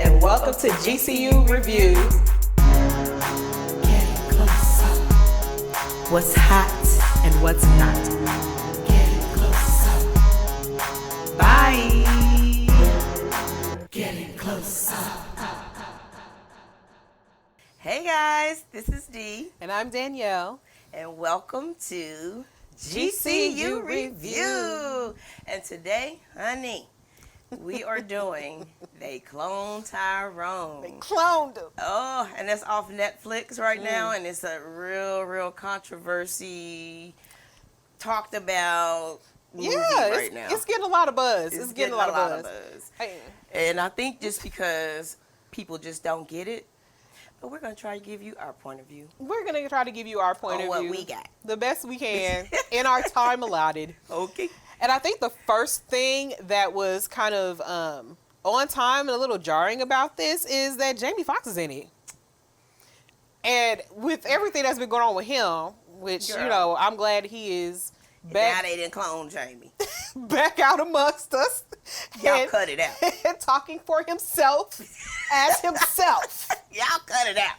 and welcome to GCU Reviews. Getting closer. What's hot and what's not. Getting closer. Bye. Getting closer. Hey guys, this is Dee. And I'm Danielle. And welcome to GCU Review. And today, honey, we are doing They Cloned Tyrone. They cloned him. Oh, and that's off Netflix right now, and it's a real controversy talked about movie right now. It's getting a lot of buzz. It's getting a lot of buzz. Hey. And I think just because people just don't get it, but we're going to try to give you our point of view. We're going to try to give you our point of what view. we got. The best we can in our time allotted. Okay. And I think the first thing that was kind of on time and a little jarring about this is that Jamie Foxx is in it. And with everything that's been going on with him, which, Girl. you know, I'm glad he is back. Now they didn't clone Jamie. Back out amongst us. Y'all cut it out. And talking for himself as himself. Y'all cut it out.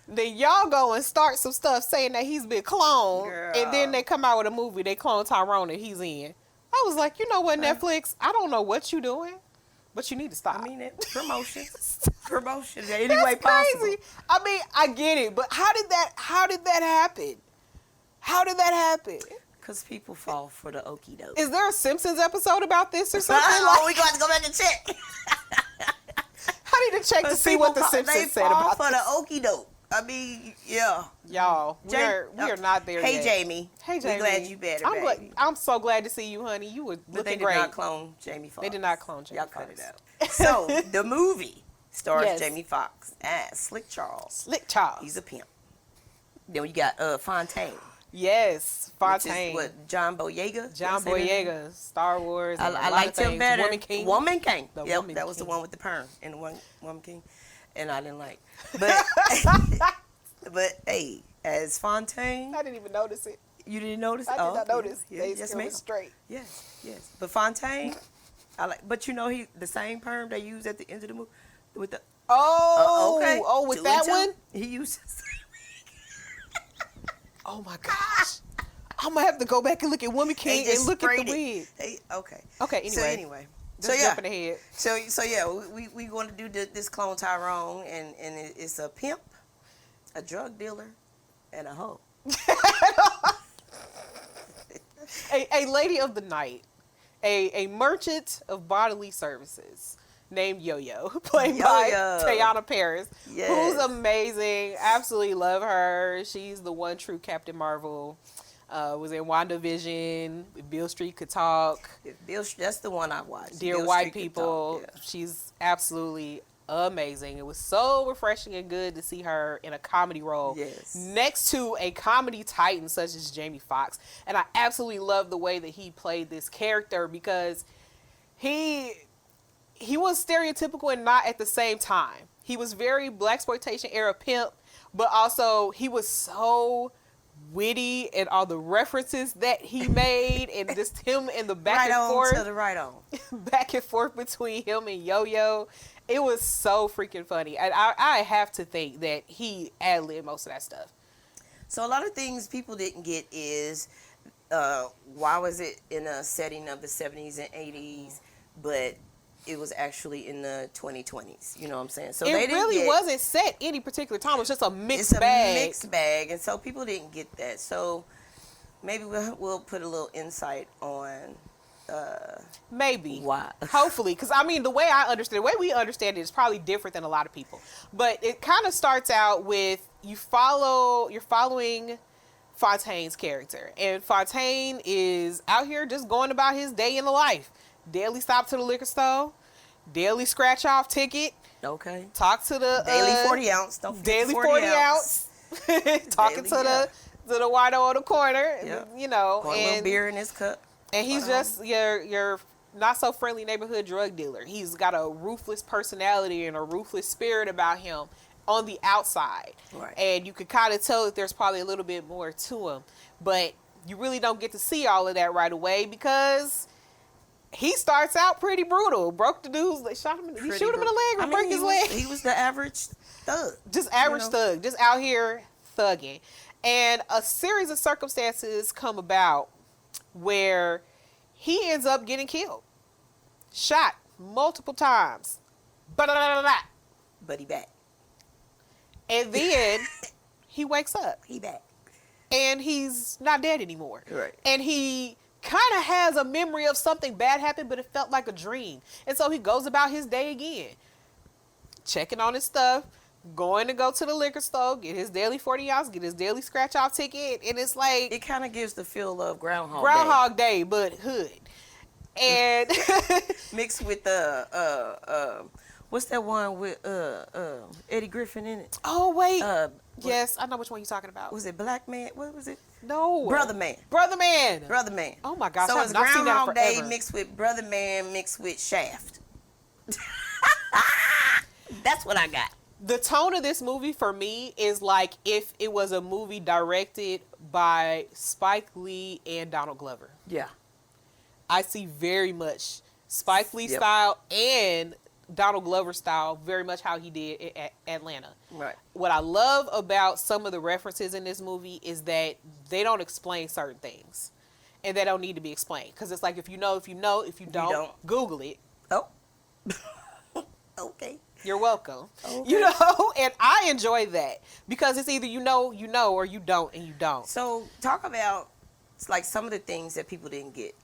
Then y'all go and start some stuff saying that he's been cloned. Girl. And then they come out with a movie, they clone Tyrone and he's in. I was like, you know what, Netflix, I don't know what you doing, but you need to stop. I mean, promotion any That's way possible. crazy. I mean, I get it, but how did that happen? How did that happen? Because people fall for the okie doke. Is there a Simpsons episode about this or something? Oh, we got to go back and check. I need to check to see what the Simpsons said about for this. the okie doke. I mean, yeah. Y'all, we are not there Hey, yet. Jamie. Hey, Jamie. We're glad you better, baby. I'm so glad to see you, honey. You were But they looking did great. not clone Jamie Foxx. They did not clone Jamie Y'all Foxx. cut it out. So, the movie stars Yes. Jamie Foxx as Slick Charles. Slick Charles. He's a pimp. Then we got Fontaine. Yes, Which Fontaine. is what, John Boyega? John Did I say that name? Boyega, Star Wars. And I liked him better. Woman King. Woman King. The Yep, Woman that was the King. one with the perm and the Woman King. And I didn't like. But, but hey, as Fontaine. I didn't even notice it. You didn't notice? I did not notice. Yeah, They yes, still ma'am. was straight. Yes. But Fontaine, I like. But you know, he the same perm they use at the end of the movie with the. Oh, Okay. with 2 that and 2, one? he uses. Oh my gosh. I'm going to have to go back and look at Woman King and look at the wig. Hey, okay. Okay, So anyway. So Just yeah. jumping ahead. So yeah, we going to do this Clone Tyrone, and it's a pimp, a drug dealer, and a hoe. A lady of the night, a merchant of bodily services named Yo-Yo, played by Yo-Yo. Teyonah Parris, Yes. who's amazing. Absolutely love her. She's the one true Captain Marvel. Was in WandaVision. If Beale Street Could Talk. That's the one I watched. Dear Beale White Street Could People. Talk, yeah. She's absolutely amazing. It was so refreshing and good to see her in a comedy role Yes. next to a comedy titan such as Jamie Foxx. And I absolutely love the way that he played this character because he was stereotypical and not at the same time. He was very blaxploitation era pimp, but also he was so witty and all the references that he made and just him and the back and forth. To the right on. Back and forth between him and Yo-Yo. It was so freaking funny. And I have to think that he ad-libbed most of that stuff. So a lot of things people didn't get is why was it in a setting of the 70s and 80s, but it was actually in the 2020s. You know what I'm saying? So It they didn't really get, wasn't set any particular time. It was just a mixed it's a bag. mixed bag, and so people didn't get that. So maybe we'll put a little insight on Maybe. why. Hopefully. Because, I mean, the way we understand it is probably different than a lot of people. But it kind of starts out with you're following Fontaine's character. And Fontaine is out here just going about his day in the life. Daily stop to the liquor store. Daily scratch off ticket. Okay. Talk to the Daily 40 ounce. Don't forget daily the 40 ounce. Talking Daily, to the whiteo on the corner. Yeah. You know. Pour a little beer in his cup. And he's just your not so friendly neighborhood drug dealer. He's got a ruthless personality and a ruthless spirit about him on the outside. Right. And you can kind of tell that there's probably a little bit more to him. But you really don't get to see all of that right away because he starts out pretty brutal. Broke the dude's, he shoot him in the leg or break his leg. He was the average thug. Just average thug, just out here thugging. And a series of circumstances come about where he ends up getting killed. Shot multiple times. But he back. And then he wakes up. He back. And he's not dead anymore. Right. And he kind of has a memory of something bad happened, but it felt like a dream. And so he goes about his day again, checking on his stuff, going to go to the liquor store, get his daily 40 ounce, get his daily scratch off ticket. And it's like, it kind of gives the feel of Groundhog Day, but hood. And mixed with what's that one with Eddie Griffin in it? Oh wait, yes, I know which one you're talking about. Was it Black Man? What was it? No, Brother Man. Brother Man. Brother Man. Oh my gosh, so I've it's not seen that Groundhog Day forever. mixed with Brother Man mixed with Shaft. That's what I got. The tone of this movie for me is like if it was a movie directed by Spike Lee and Donald Glover. Yeah. I see very much Spike Lee style and Donald Glover style, very much how he did at Atlanta. Right. What I love about some of the references in this movie is that they don't explain certain things. And they don't need to be explained. Because it's like, if you know, if you don't, Google it. Oh. Okay. You're welcome. Okay. You know, and I enjoy that. Because it's either you know, or you don't, and you don't. So talk about like some of the things that people didn't get.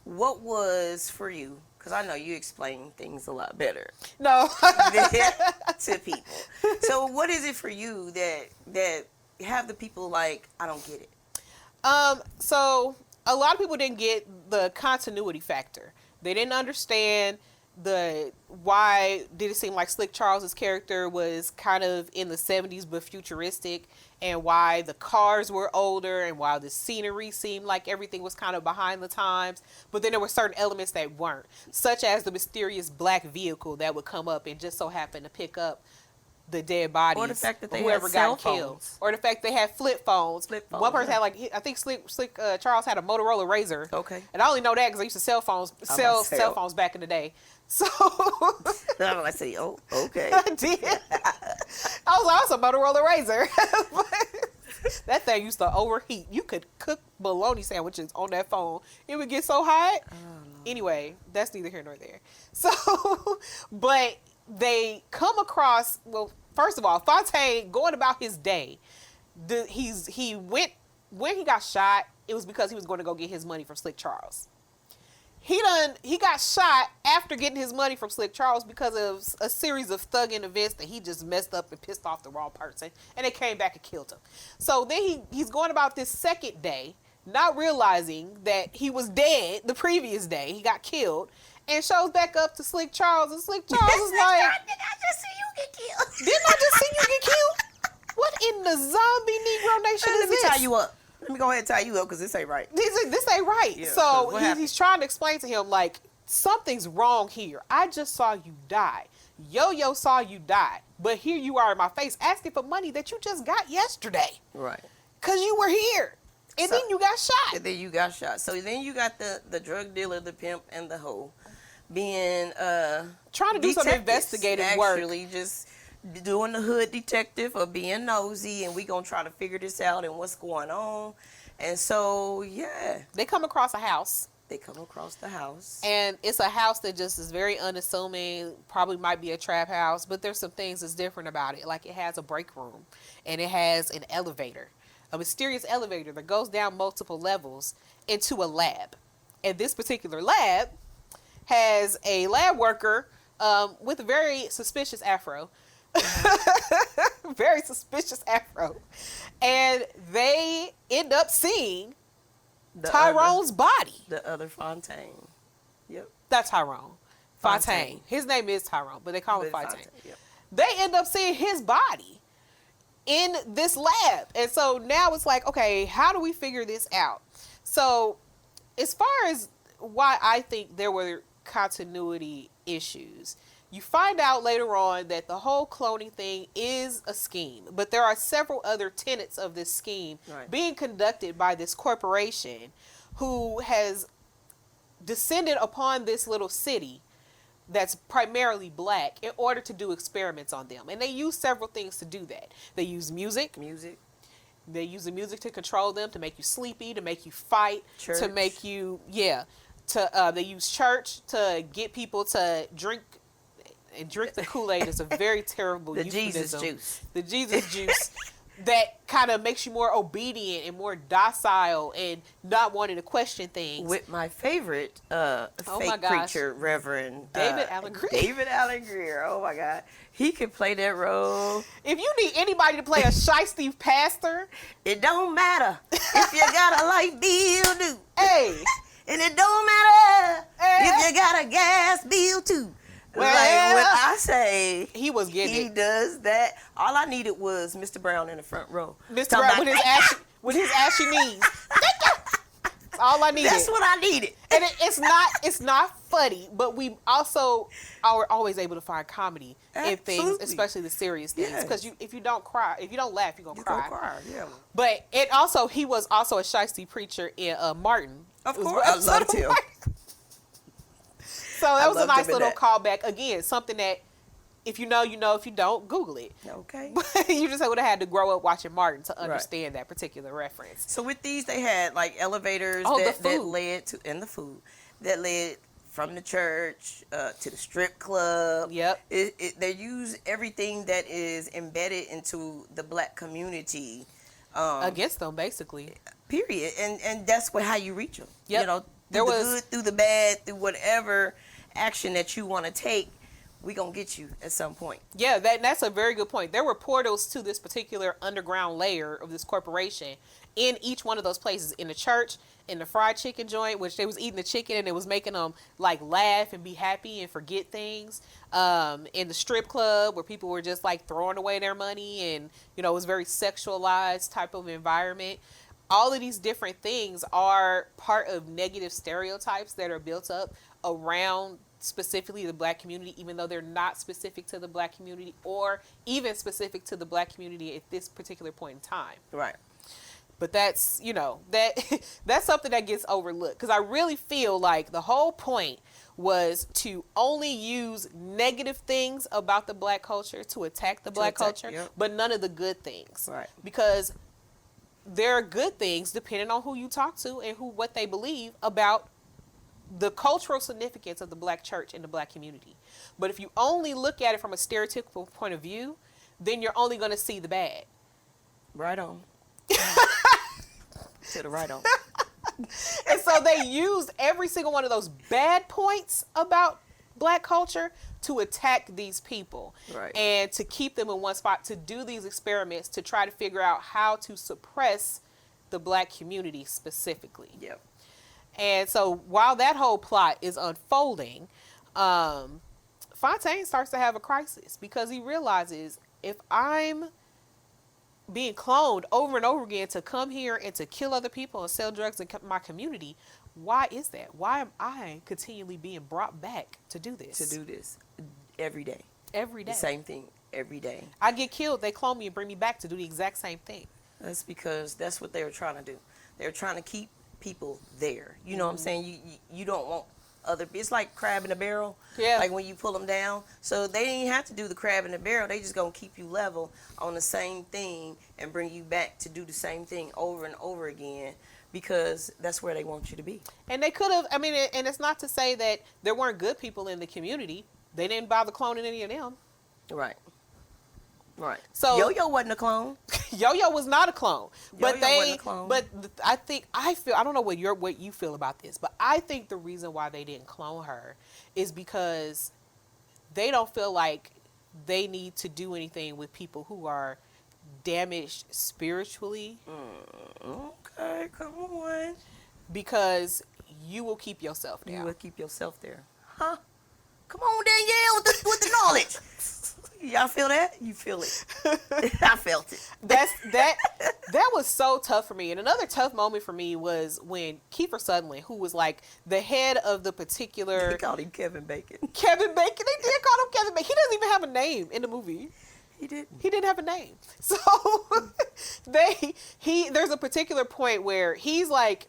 What was for you? Because I know you explain things a lot better. No. to people. So what is it for you that have the people like, I don't get it? So a lot of people didn't get the continuity factor. They didn't understand why did it seem like Slick Charles's character was kind of in the 70s but futuristic, and why the cars were older, and why the scenery seemed like everything was kind of behind the times. But then there were certain elements that weren't, such as the mysterious black vehicle that would come up and just so happen to pick up the dead bodies, or the fact that they whoever had cell got killed, phones. or the fact they had flip phones. One person had I think Slick Charles had a Motorola Razor. Okay. And I only know that because I used to sell cell phones back in the day. So I say, oh, okay. I did. I was also a Motorola Razor. That thing used to overheat. You could cook bologna sandwiches on that phone. It would get so hot. Oh, anyway, that's neither here nor there. So, but they come across, well, first of all, Fontaine going about his day. When he got shot, it was because he was going to go get his money from Slick Charles. He got shot after getting his money from Slick Charles because of a series of thugging events that he just messed up and pissed off the wrong person, and they came back and killed him. So then he's going about this second day, not realizing that he was dead the previous day. He got killed, and shows back up to Slick Charles, and Slick Charles is like, Did I just see you get killed? Didn't I just see you get killed? What in the zombie Negro nation is this? Let me tie you up. Let me go ahead and tie you up because this ain't right. This ain't right. Yeah, so he's trying to explain to him, like, something's wrong here. I just saw you die. Yo-Yo saw you die. But here you are in my face asking for money that you just got yesterday. Right. Because you were here. And then you got shot. And then you got shot. So then you got the drug dealer, the pimp, and the hoe being trying to do some investigative work. Actually, just doing the hood detective or being nosy, and we gonna try to figure this out and what's going on. And so, yeah. They come across a house. They come across the house. And it's a house that just is very unassuming, probably might be a trap house, but there's some things that's different about it. Like, it has a break room, and it has an elevator, a mysterious elevator that goes down multiple levels into a lab. And this particular lab has a lab worker with a very suspicious afro. Very suspicious afro. And they end up seeing Tyrone's body. The other Fontaine. Yep. That's Tyrone. Fontaine. His name is Tyrone, but they call him Fontaine. Yep. They end up seeing his body in this lab. And so now it's like, okay, how do we figure this out? So as far as why I think there were continuity issues, you find out later on that the whole cloning thing is a scheme, but there are several other tenets of this scheme being conducted by this corporation who has descended upon this little city that's primarily black in order to do experiments on them. And they use several things to do that. They use music. They use the music to control them, to make you sleepy, to make you fight, Church. to make you, they use church to get people to drink the Kool-Aid. Is a very terrible The euphemism. Jesus juice. The Jesus juice that kind of makes you more obedient and more docile and not wanting to question things. With my favorite fake preacher, Reverend David Allen Greer. David Allen Greer. Oh my God, he could play that role. If you need anybody to play a shiesty pastor, It don't matter if you got a light bill due, hey, and it don't matter Eh. if you got a gas bill too. Well, Like when I say he was getting he it. does that, all I needed was Mr. Brown in the front row. Mr. Talking Brown about, with his ashy knees. That's all I needed. That's what I needed. And it's not funny, but we also are always able to find comedy in things, Absolutely. especially the serious things. Yes. Because if you don't cry, if you don't laugh, you're You gonna gonna cry. cry, yeah. But he was also a shiesty preacher in Martin. Of It was course, an I episode loved of him. Martin. So that was a loved nice him in little that. callback. Again, something that if you know, you know. If you don't, Google it. Okay. You just would have had to grow up watching Martin to understand that particular reference. So with these, they had like elevators Oh, the that food. led to, and the food that led from the church to the strip club. Yep. They use everything that is embedded into the black community. Against them, basically. Period. And that's how you reach them. Yep. You know, There through was- the good, through the bad, through whatever action that you want to take, we gonna get you at some point. Yeah, that's a very good point. There were portals to this particular underground layer of this corporation in each one of those places. In the church, in the fried chicken joint, which they was eating the chicken and it was making them like laugh and be happy and forget things. In the strip club where people were just like throwing away their money and, it was very sexualized type of environment. All of these different things are part of negative stereotypes that are built up around specifically the black community, even though they're not specific to the black community or even specific to the black community at this particular point in time. Right. But that's, that's something that gets overlooked because I really feel like the whole point was to only use negative things about the black culture to attack the black culture, yep. but none of the good things. Right. Because there are good things depending on who you talk to and what they believe about the cultural significance of the black church and the black community. But if you only look at it from a stereotypical point of view, then you're only going to see the bad. Right on. To the right on. And so they used every single one of those bad points about black culture to attack these people. Right. And to keep them in one spot, to do these experiments, to try to figure out how to suppress the black community specifically. Yep. And so while that whole plot is unfolding, Fontaine starts to have a crisis because he realizes if I'm being cloned over and over again to come here and to kill other people and sell drugs in my community, why is that? Why am I continually being brought back to do this? To do this every day. Every day. The same thing every day. I get killed, they clone me and bring me back to do the exact same thing. That's because that's what they were trying to do. They were trying to keep people there. You know what I'm saying? You don't want other. It's like crab in a barrel. Yeah. Like when you pull them down. So they didn't have to do the crab in the barrel. They just gonna keep you level on the same thing and bring you back to do the same thing over and over again because that's where they want you to be. And they could have, and it's not to say that there weren't good people in the community. They didn't bother cloning any of them. Right. Right. So Yo-Yo wasn't a clone. Yo-Yo was not a clone, but Yo-Yo wasn't a clone. I don't know what you feel about this, but I think the reason why they didn't clone her is because they don't feel like they need to do anything with people who are damaged spiritually. Okay, come on. Because you will keep yourself down. You will keep yourself there. Huh? Come on, Danielle, with the knowledge. Y'all feel that? You feel it. I felt it. That was so tough for me. And another tough moment for me was when Kiefer Sutherland, who was like the head of the particular They called him Kevin Bacon. Kevin Bacon. They did call him Kevin Bacon. He doesn't even have a name in the movie. He did. He didn't have a name. So there's a particular point where he's like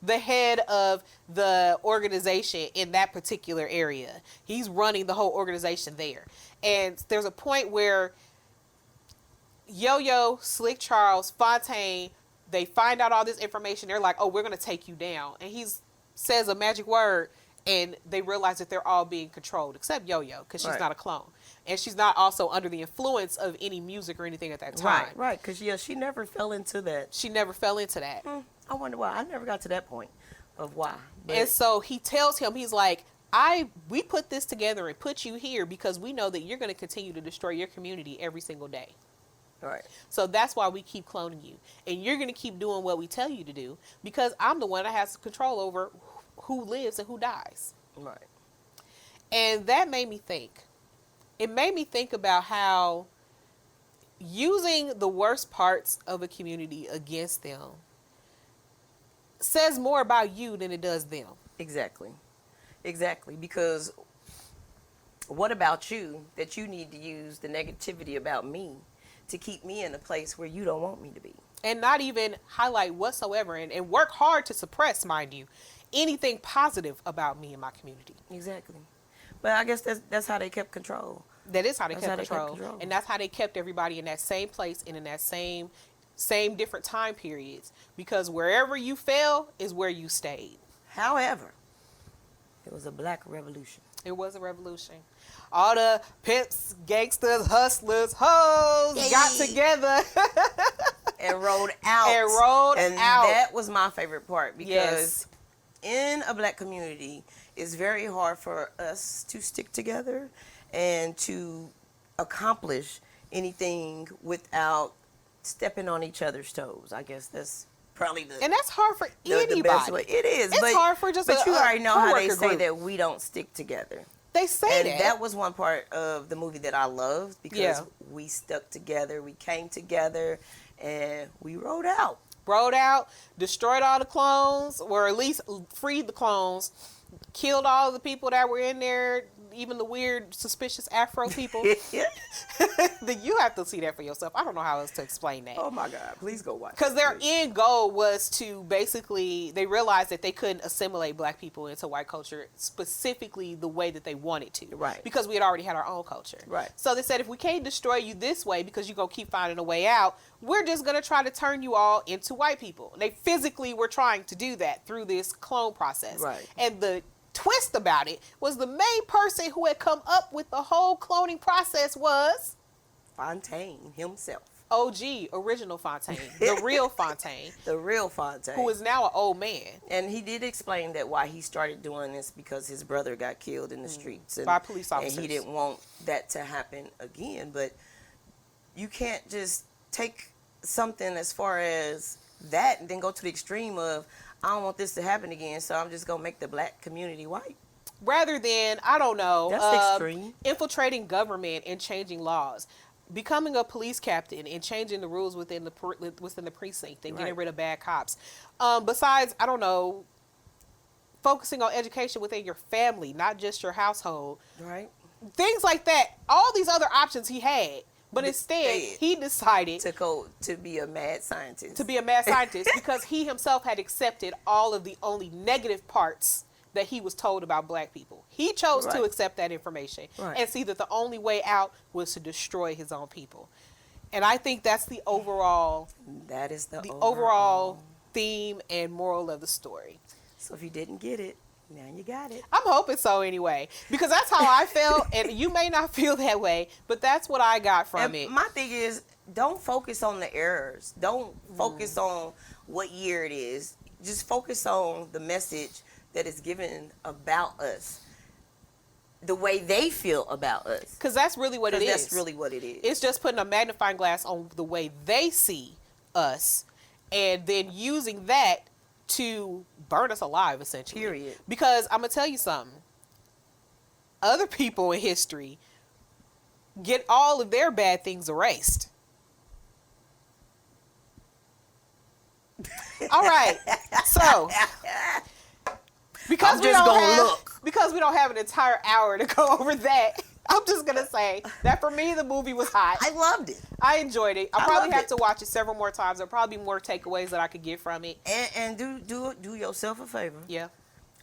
the head of the organization in that particular area. He's running the whole organization there. And there's a point where Yo-Yo, Slick Charles, Fontaine, they find out all this information. They're like, oh, we're going to take you down. And he says a magic word, and they realize that they're all being controlled, except Yo-Yo, because she's not a clone. And she's not also under the influence of any music or anything at that time. Right, because, she never fell into that. She never fell into that. I wonder why. I never got to that point of why. But And so he tells him, he's like, we put this together and put you here because we know that you're going to continue to destroy your community every single day. Right. So that's why we keep cloning you. And you're going to keep doing what we tell you to do because I'm the one that has control over who lives and who dies. Right. And that made me think. It made me think about how using the worst parts of a community against them says more about you than it does them. Exactly. Because what about you that you need to use the negativity about me to keep me in a place where you don't want me to be? And not even highlight whatsoever and work hard to suppress, mind you, anything positive about me and my community. Exactly. But I guess that's how they kept control. That is how they That's kept how they kept control. control. And that's how they kept everybody in that same place and in that same different time periods. Because wherever you fell is where you stayed. However, it was a black revolution. It was a revolution. All the pimps, gangsters, hustlers, hoes got together. And rode out. And that was my favorite part because Yes. in a black community, it's very hard for us to stick together and to accomplish anything without stepping on each other's toes. I guess that's probably And that's hard for anybody. the best way. It is. It's hard for just but a you already know how they coworker say group. that we don't stick together. They say And that was one part of the movie that I loved because we stuck together, we came together, and we rode out. Rode out, destroyed all the clones, or at least freed the clones, killed all the people that were in there, even the weird, suspicious Afro people. You have to see that for yourself. I don't know how else to explain that. Oh my God, please go watch it. Because their end goal was to basically, they realized that they couldn't assimilate black people into white culture specifically the way that they wanted to. Right. Because we had already had our own culture. Right. So they said, if we can't destroy you this way because you're going to keep finding a way out, we're just going to try to turn you all into white people. They physically were trying to do that through this clone process. Right. And the twist about it was the main person who had come up with the whole cloning process was Fontaine himself. OG, original Fontaine, the real Fontaine, The real Fontaine. who is now an old man. And he did explain that why he started doing this because his brother got killed in the streets. And, By police And officers. he didn't want that to happen again. But you can't just take something as far as that and then go to the extreme of, I don't want this to happen again, so I'm just going to make the black community white. Rather than, I don't know, That's extreme. infiltrating government and changing laws. Becoming a police captain and changing the rules within the precinct and getting Right. rid of bad cops. Besides, I don't know, focusing on education within your family, not just your household. Right? Things like that. All these other options he had. But instead, Instead, he decided To be a mad scientist. to be a mad scientist because he himself had accepted all of the only negative parts that he was told about black people. He chose to Right. accept that information Right. and see that the only way out was to destroy his own people. And I think that's the overall That is the overall theme and moral of the story. So if you didn't get it, now you got it. I'm hoping so anyway, because that's how I felt, and you may not feel that way, but that's what I got from And it. my thing is, don't focus on the errors. Don't focus on what year it is. Just focus on the message that is given about us, the way they feel about us. Because that's really what it is. That's really what it is. It's just putting a magnifying glass on the way they see us and then using that to burn us alive, essentially. Period. Because I'm going to tell you something. Other people in history get all of their bad things erased. All right. So, because I'm just gonna look. because we don't have an entire hour to go over that, I'm just gonna say that for me, the movie was hot. I loved it. I enjoyed it. I'll I probably loved have it. to watch it several more times. There'll probably be more takeaways that I could get from it. And do yourself a favor. Yeah.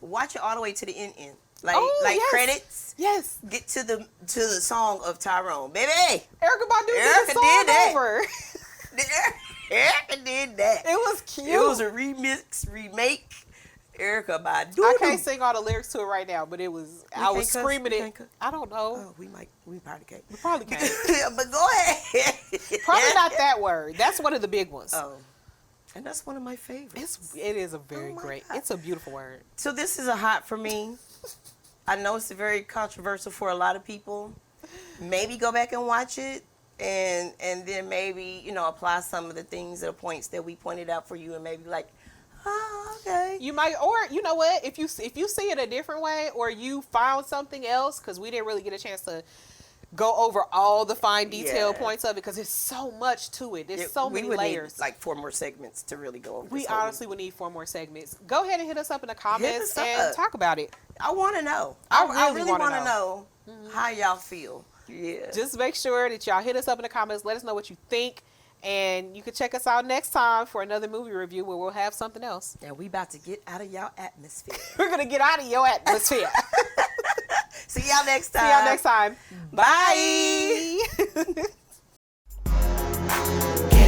Watch it all the way to the end. Like yes. credits. Yes. Get to the song of Tyrone, baby. Erica Badu did Erica the song did that. over. Erica did that. It was cute. It was a remake. Erica Badu. I can't sing all the lyrics to it right now, but it was. I was can't cuss? screaming We it. can't cuss? I don't know. Oh, we probably can't. We probably can't. But go ahead. Probably not that word. That's one of the big ones. Oh, and that's one of my favorites. It is a very Oh my great. God. It's a beautiful word. So this is a hot for me. I know it's very controversial for a lot of people. Maybe go back and watch it, and then maybe apply some of the things or the points that we pointed out for you, and maybe like, oh, okay. You might, or you know what? If you see it a different way, or you found something else, because we didn't really get a chance to go over all the fine detail points of it, because there's so much to it. There's so many we would layers. need like 4 more segments to really go over. We this whole honestly would need 4 more segments. Go ahead and hit us up in the comments us and up. talk about it. I want to know. I I really really wanna want to know how y'all feel. Yeah. Just make sure that y'all hit us up in the comments. Let us know what you think. And you can check us out next time for another movie review where we'll have something else. Now we about to get out of y'all atmosphere. We're going to get out of your atmosphere. See y'all next time. See y'all next time. Bye. Bye.